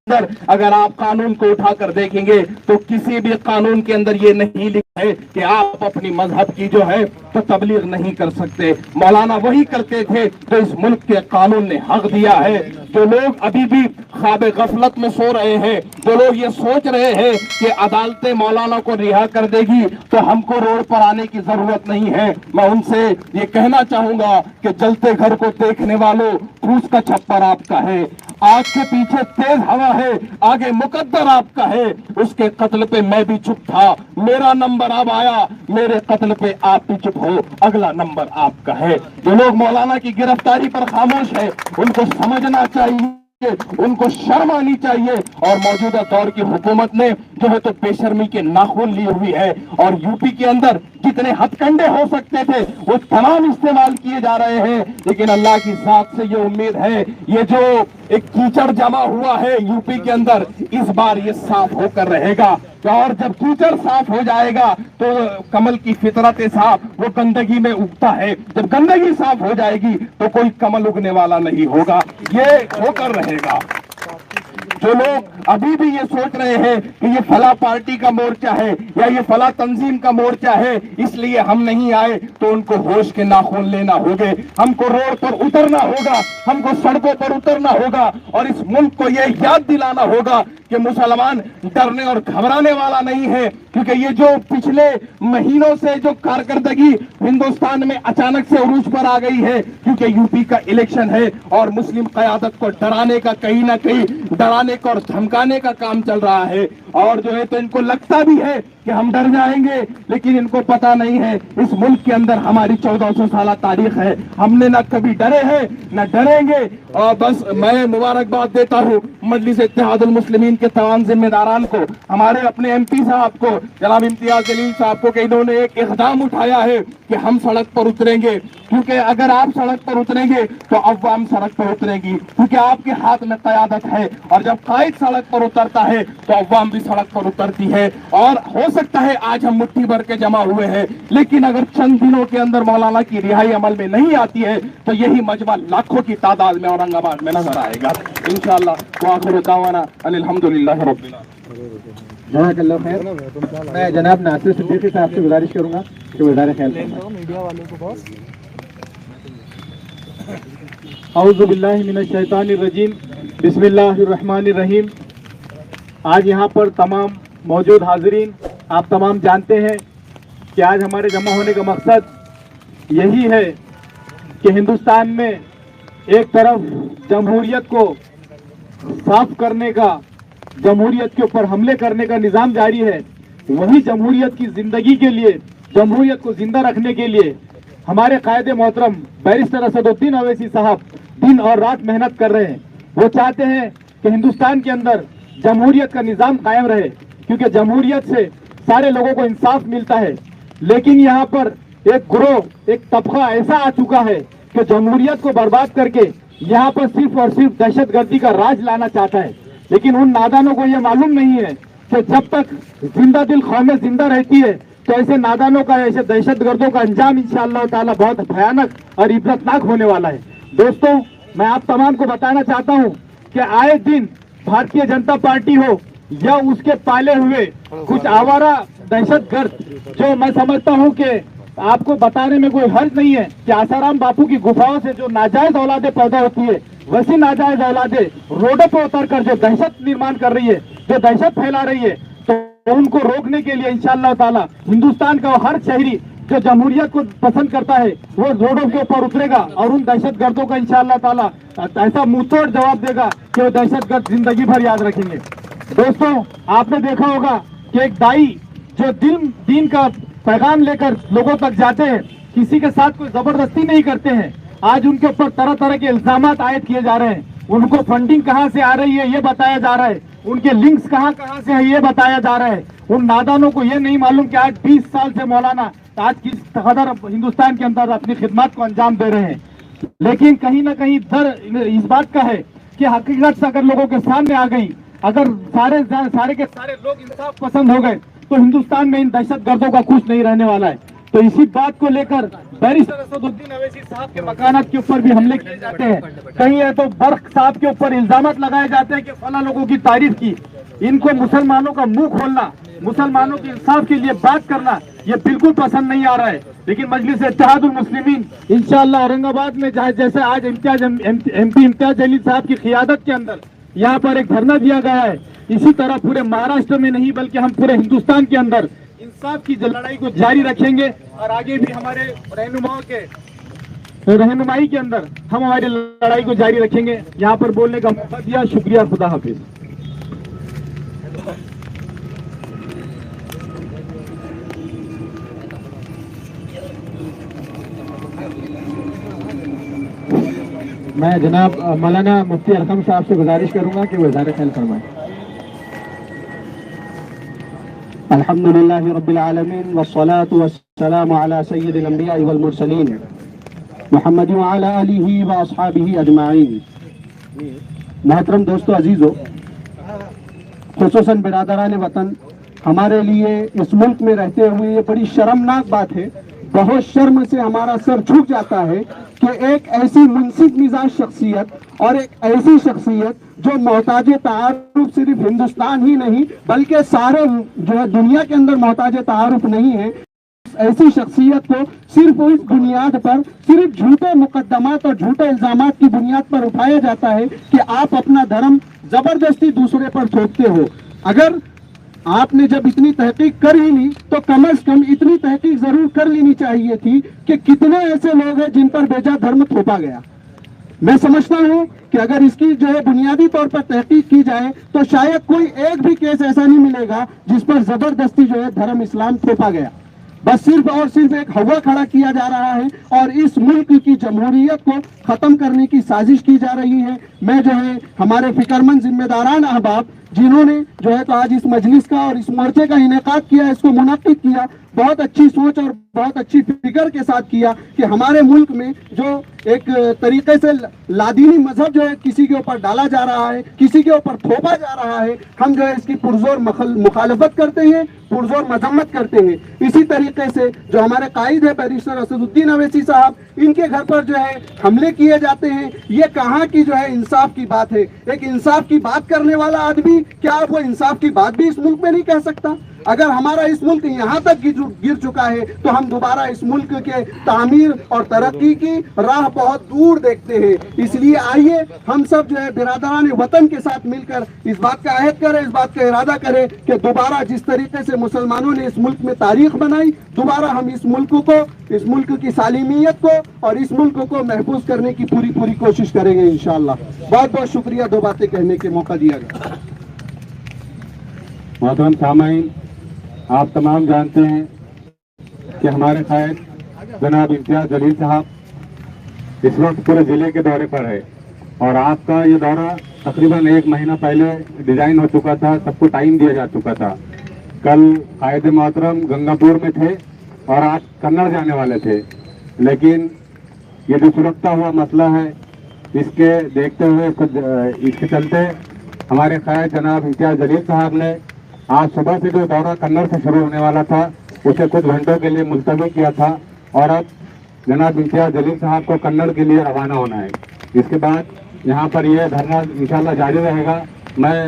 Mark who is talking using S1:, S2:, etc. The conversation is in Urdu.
S1: اندر اگر آپ قانون کو اٹھا کر دیکھیں گے تو کسی بھی قانون کے اندر یہ نہیں لکھا ہے کہ آپ اپنی مذہب کی جو ہے تو تبلیغ نہیں کر سکتے. مولانا وہی کرتے تھے تو اس ملک کے قانون نے حق دیا ہے. جو لوگ ابھی بھی خواب غفلت میں سو رہے ہیں، جو لوگ یہ سوچ رہے ہیں کہ عدالتیں مولانا کو رہا کر دے گی تو ہم کو روڈ پر آنے کی ضرورت نہیں ہے، میں ان سے یہ کہنا چاہوں گا کہ جلتے گھر کو دیکھنے والوں، پھوس کا چھپر آپ کا ہے، آگ کے پیچھے تیز ہوا ہے، آگے مقدر آپ کا ہے. اس کے قتل پہ میں بھی چپ تھا، میرا نمبر اب آیا، میرے قتل پہ آپ بھی چپ ہو، اگلا نمبر آپ کا ہے. جو لوگ مولانا کی گرفتاری پر خاموش ہے ان کو سمجھنا چاہیے، ان کو شرم آنی چاہیے. اور موجودہ دور کی حکومت نے جو ہے تو بے شرمی کے ناخن لی ہوئی ہے، اور یو پی کے اندر جتنے ہتھ کنڈے ہو سکتے تھے وہ تمام استعمال کیے جا رہے ہیں. لیکن اللہ کی ذات سے یہ امید ہے، یہ جو ایک کیچڑ جمع ہوا ہے یو پی کے اندر، اس بار یہ صاف ہو کر رہے گا. اور جب کیچڑ صاف ہو جائے گا تو کمل کی فطرت صاف وہ گندگی میں اگتا ہے، جب گندگی صاف ہو جائے گی تو کوئی کمل اگنے والا نہیں ہوگا، یہ ہو کر رہے گا. جو لوگ ابھی بھی یہ سوچ رہے ہیں کہ یہ فلاں پارٹی کا مورچہ ہے یا یہ فلاں تنظیم کا مورچہ ہے اس لیے ہم نہیں آئے، تو ان کو ہوش کے ناخن لینا ہوگے. ہم کو روڈ پر اترنا ہوگا، ہم کو سڑکوں پر اترنا ہوگا، اور اس ملک کو یہ یاد دلانا ہوگا کہ مسلمان ڈرنے اور گھبرانے والا نہیں ہے. کیونکہ یہ جو پچھلے مہینوں سے جو کارکردگی ہندوستان میں اچانک سے عروج پر آ گئی ہے، کیونکہ یو پی کا الیکشن ہے اور مسلم قیادت کو ڈرانے کا کہیں نہ کہیں ڈرانے کا اور دھمکانے کا کام چل رہا ہے. اور جو ہے تو ان کو لگتا بھی ہے کہ ہم ڈر جائیں گے، لیکن ان کو پتا نہیں ہے اس ملک کے اندر ہماری 1400 سالہ تاریخ ہے، ہم نے نہ کبھی ڈرے ہیں نہ ڈریں گے. اور بس میں مبارکباد دیتا ہوں مجلس اتحاد المسلمین کے تمام ذمہ داران کو، ہمارے اپنے ایم پی صاحب کو جناب امتیاز جلیل صاحب کو، کہ انہوں نے ایک اقدام اٹھایا ہے کہ ہم سڑک پر اتریں گے. کیونکہ اگر آپ سڑک پر اتریں گے تو عوام سڑک پر اترے گی، کیونکہ آپ کے ہاتھ میں قیادت ہے. اور جب قائد سڑک پر اترتا ہے تو عوام بھی سڑک پر اترتی ہے. اور ہو سکتا ہے آج ہم مٹھی بھر کے جمع ہوئے ہیں، لیکن اگر چند دنوں کے اندر مولانا کی رہائی عمل میں نہیں آتی ہے تو یہی مجمع لاکھوں کی تعداد میں اورنگ آباد میں نظر آئے گا انشاءاللہ. وآخر دعوانا ان الحمدللہ رب العالمین.
S2: جزاک اللہ خیر. میں جناب ناصر صدیقی صاحب سے گزارش کروں گا کہ وزارت خیال میڈیا والوں کو بہت. اعوذ باللہ من الشیطان الرجیم، بسم اللہ الرحمن الرحیم. آج یہاں پر تمام موجود حاضرین، آپ تمام جانتے ہیں کہ آج ہمارے جمع ہونے کا مقصد یہی ہے کہ ہندوستان میں ایک طرف جمہوریت کو صاف کرنے کا، جمہوریت کے اوپر حملے کرنے کا نظام جاری ہے، وہی جمہوریت کی زندگی کے لیے، جمہوریت کو زندہ رکھنے کے لیے ہمارے قائد محترم بیرسٹر اسد الدین اویسی صاحب دن اور رات محنت کر رہے ہیں. وہ چاہتے ہیں کہ ہندوستان کے اندر جمہوریت کا نظام قائم رہے، کیونکہ جمہوریت سے سارے لوگوں کو انصاف ملتا ہے. لیکن یہاں پر ایک گروہ، ایک طبقہ ایسا آ چکا ہے کہ جمہوریت کو برباد کر کے یہاں پر صرف اور صرف دہشت گردی کا راج لانا چاہتا ہے. لیکن ان نادانوں کو یہ معلوم نہیں ہے کہ جب تک زندہ دل قومیں زندہ رہتی ہے تو ایسے نادانوں کا، ایسے دہشت گردوں کا انجام انشاءاللہ تعالی بہت بھیانک اور عبرتناک ہونے والا ہے. دوستوں، میں آپ تمام کو بتانا چاہتا ہوں کہ آئے دن بھارتیہ جنتا پارٹی ہو یا اس کے پالے ہوئے کچھ آوارہ دہشت گرد، جو میں سمجھتا ہوں کہ آپ کو بتانے میں کوئی حرج نہیں ہے کہ آسارام باپو کی گفاؤں سے جو ناجائز اولادیں پیدا ہوتی ہے، ویسی ناجائز اولادیں روڈوں پہ اتر کر جو دہشت نرمان کر رہی ہے، جو دہشت پھیلا رہی ہے، تو ان کو روکنے کے لیے انشاءاللہ تعالی ہندوستان کا ہر شہری جو جمہوریت کو پسند کرتا ہے وہ روڈوں کے اوپر اترے گا اور ان دہشت گردوں کا انشاءاللہ تعالی ایسا منہ توڑ جواب دے گا کہ وہ دہشت گرد زندگی بھر یاد رکھیں گے. دوستوں، آپ نے دیکھا ہوگا کہ ایک دائی جو دین کا پیغام لے کر لوگوں تک جاتے ہیں، کسی کے ساتھ کوئی زبردستی نہیں کرتے ہیں، آج ان کے اوپر طرح طرح کے الزامات عائد کیے جا رہے ہیں. ان کو فنڈنگ کہاں سے آ رہی ہے یہ بتایا جا رہا ہے، ان کے لنکس کہاں سے ہے یہ بتایا جا رہا ہے. ان نادانوں کو یہ نہیں معلوم کہ آج 20 سال سے مولانا آج کس قدر ہندوستان کے اندر اپنی خدمات کو انجام دے رہے ہیں. لیکن کہیں نہ کہیں در اس بات کا ہے کہ حقیقت سے اگر لوگوں کے سامنے آ گئی، اگر سارے کے سارے لوگ انصاف پسند ہو گئے تو ہندوستان میں ان دہشت گردوں کا کچھ نہیں رہنے والا ہے. تو اسی بات کو لے کر بیرسٹر اسدالدین اویسی صاحب کے مکانات کے اوپر بھی حملے کیے جاتے ہیں. کہیں ہے تو برق صاحب کے اوپر الزامات لگائے جاتے ہیں کہ فلاں لوگوں کی تعریف کی. ان کو مسلمانوں کا منہ کھولنا، مسلمانوں کے انصاف کے لیے بات کرنا یہ بالکل پسند نہیں آ رہا ہے. لیکن مجلس اتحاد المسلمین انشاءاللہ اورنگ آباد میں جیسے آج ایم پی امتیاز جلیل صاحب کی قیادت کے اندر یہاں پر ایک دھرنا دیا گیا ہے، اسی طرح پورے مہاراشٹر میں نہیں بلکہ ہم پورے ہندوستان کے اندر انصاف کی لڑائی کو جاری رکھیں گے. اور آگے بھی ہمارے رہنماؤں کے رہنمائی کے اندر ہم ہماری لڑائی کو جاری رکھیں گے. یہاں پر بولنے کا موقع دیا، شکریہ. خدا حافظ. میں جناب مولانا مفتی ارقم صاحب سے گزارش کروں گا کہ وہ اظہار خیال فرمائیں.
S3: الحمد للہ رب العالمین والصلاة والسلام علی سید الانبیاء والمرسلین محمد وعلی آلہ واصحابہ اجمعین. محترم دوستو عزیزو، خصوصاً برادران وطن، ہمارے لیے اس ملک میں رہتے ہوئے یہ بڑی شرمناک بات ہے. بہت شرم سے ہمارا سر جھک جاتا ہے کہ ایک ایسی منصف مزاج شخصیت اور ایک ایسی شخصیت جو محتاج تعارف صرف ہندوستان ہی نہیں بلکہ سارے جو ہے دنیا کے اندر محتاج تعارف نہیں ہے، ایسی شخصیت کو صرف اس بنیاد پر، صرف جھوٹے مقدمات اور جھوٹے الزامات کی بنیاد پر اٹھایا جاتا ہے کہ آپ اپنا دھرم زبردستی دوسرے پر تھوپتے ہو. اگر آپ نے جب اتنی تحقیق کر ہی لی تو کم از کم اتنی تحقیق ضرور کر لینی چاہیے تھی کہ کتنے ایسے لوگ ہیں جن پر بیجا دھرم تھوپا گیا. میں سمجھتا ہوں کہ اگر اس کی جو ہے بنیادی طور پر تحقیق کی جائے تو شاید کوئی ایک بھی کیس ایسا نہیں ملے گا جس پر زبردستی جو ہے دھرم اسلام تھوپا گیا. بس صرف اور صرف ایک ہوا کھڑا کیا جا رہا ہے اور اس ملک کی جمہوریت کو ختم کرنے کی سازش کی جا رہی ہے. میں جو ہے ہمارے فکر مند ذمہ داران احباب جنہوں نے جو ہے تو آج اس مجلس کا اور اس مورچے کا انعقاد کیا، اس کو منعقد کیا، بہت اچھی سوچ اور بہت اچھی فکر کے ساتھ کیا کہ ہمارے ملک میں جو ایک طریقے سے لادینی مذہب جو ہے کسی کے اوپر ڈالا جا رہا ہے، کسی کے اوپر تھوپا جا رہا ہے، ہم جو ہے اس کی پرزور مخالفت کرتے ہیں، پرزور مذمت کرتے ہیں. اسی طریقے سے جو ہمارے قائد ہے بیرسٹر اسدالدین اویسی صاحب، ان کے گھر پر جو ہے حملے کیے جاتے ہیں. یہ کہاں کی جو ہے انصاف کی بات ہے؟ ایک انصاف کی بات کرنے والا آدمی کیا وہ انصاف کی بات بھی اس ملک میں نہیں کہہ سکتا؟ اگر ہمارا اس ملک یہاں تک گر چکا ہے تو ہم دوبارہ اس ملک کے تعمیر اور ترقی کی راہ بہت دور دیکھتے ہیں. اس لیے آئیے ہم سب جو ہے برادران وطن کے ساتھ مل کر اس بات کا عہد کریں، اس بات کا ارادہ کریں کہ دوبارہ جس طریقے سے مسلمانوں نے اس ملک میں تاریخ بنائی، دوبارہ ہم اس ملک کو، اس ملک کی سالمیت کو اور اس ملک کو محفوظ کرنے کی پوری کوشش کریں گے انشاءاللہ. بہت بہت شکریہ دو باتیں کہنے کے موقع دیا گیا.
S2: محترم سامعین، آپ تمام جانتے ہیں کہ ہمارے قائد جناب امتیاز جلیل صاحب اس وقت پورے ضلع کے دورے پر ہے، اور آپ کا یہ دورہ تقریباً 1 مہینہ پہلے ڈیزائن ہو چکا تھا، سب کو ٹائم دیا جا چکا تھا. کل قائد محترم گنگا پور میں تھے اور آج کنڑ جانے والے تھے، لیکن یہ جو سلگتا ہوا مسئلہ ہے اس کے دیکھتے ہوئے اس کے چلتے ہمارے قائد جناب امتیاز جلیل صاحب نے آج صبح سے جو دورہ کنڑ سے شروع ہونے والا تھا اسے کچھ گھنٹوں کے لیے ملتوی کیا تھا، اور اب جناب امتیاز جلیل صاحب کو کنڑ کے لیے روانہ ہونا ہے. اس کے بعد یہاں پر یہ دھرنا انشاءاللہ جاری رہے گا. میں